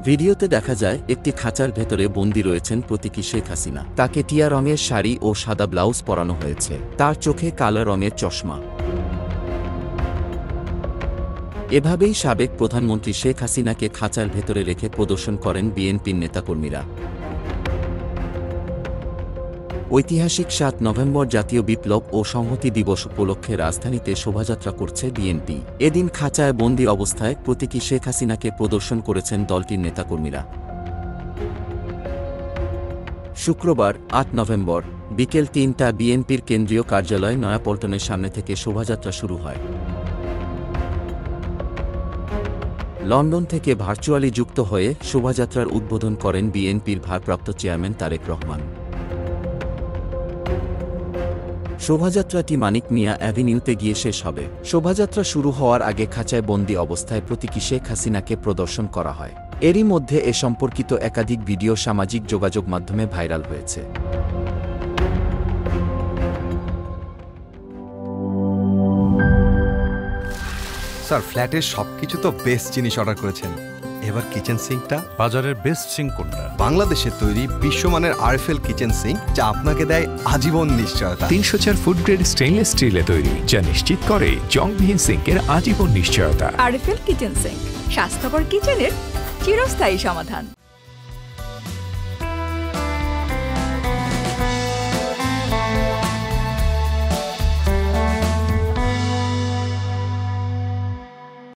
ভিডিওতে দেখা যায় একটি খাঁচার ভেতরে বন্দী রয়েছেন প্রতীকী শেখ হাসিনা। তাকে টিয়া রঙের শাড়ি ও সাদা ব্লাউজ পরানো হয়েছে, তার চোখে কালো রঙের চশমা। এভাবেই সাবেক প্রধানমন্ত্রী শেখ হাসিনাকে খাঁচার ভেতরে রেখে প্রদর্শন করেন বিএনপির নেতাকর্মীরা। ঐতিহাসিক ৭ নভেম্বর জাতীয় বিপ্লব ও সংহতি দিবস উপলক্ষে রাজধানীতে শোভাযাত্রা করছে বিএনপি। এদিন খাঁচায় বন্দী অবস্থায় প্রতীকী শেখ হাসিনাকে প্রদর্শন করেছেন দলটির নেতাকর্মীরা। শুক্রবার ৮ নভেম্বর বিকেল ৩টা বিএনপির কেন্দ্রীয় কার্যালয় নয়াপল্টনের সামনে থেকে শোভাযাত্রা শুরু হয়। লন্ডন থেকে ভার্চুয়ালি যুক্ত হয়ে শোভাযাত্রার উদ্বোধন করেন বিএনপির ভারপ্রাপ্ত চেয়ারম্যান তারেক রহমান। শোভাযাত্রাটি মানিক মিয়া অ্যাভিনিউতে গিয়ে শেষ হবে। শোভাযাত্রা শুরু হওয়ার আগে খাঁচায় বন্দী অবস্থায় প্রতীকী শেখ হাসিনাকে প্রদর্শন করা হয়। এরই মধ্যে এ সম্পর্কিত একাধিক ভিডিও সামাজিক যোগাযোগ মাধ্যমে ভাইরাল হয়েছে। স্যার, ফ্ল্যাটের সবকিছু তো বেস্ট জিনিস অর্ডার করেছেন, এবার কিচেন সিঙ্কটা? বাজারের বেস্ট সিঙ্ক কোনটা? বাংলাদেশের তৈরি বিশ্বমানের আরএফএল কিচেন সিঙ্ক, যা আপনাকে দেয় আজীবন নিশ্চয়তা। ৩০০ ফুড গ্রেড স্টেইনলেস স্টিলে তৈরি, যা নিশ্চিত করে জংবিহীন সিঙ্কের আজীবন নিশ্চয়তা। আরএফএল কিচেন সিঙ্ক, স্বাস্থ্যকর কিচেনের চিরস্থায়ী সমাধান।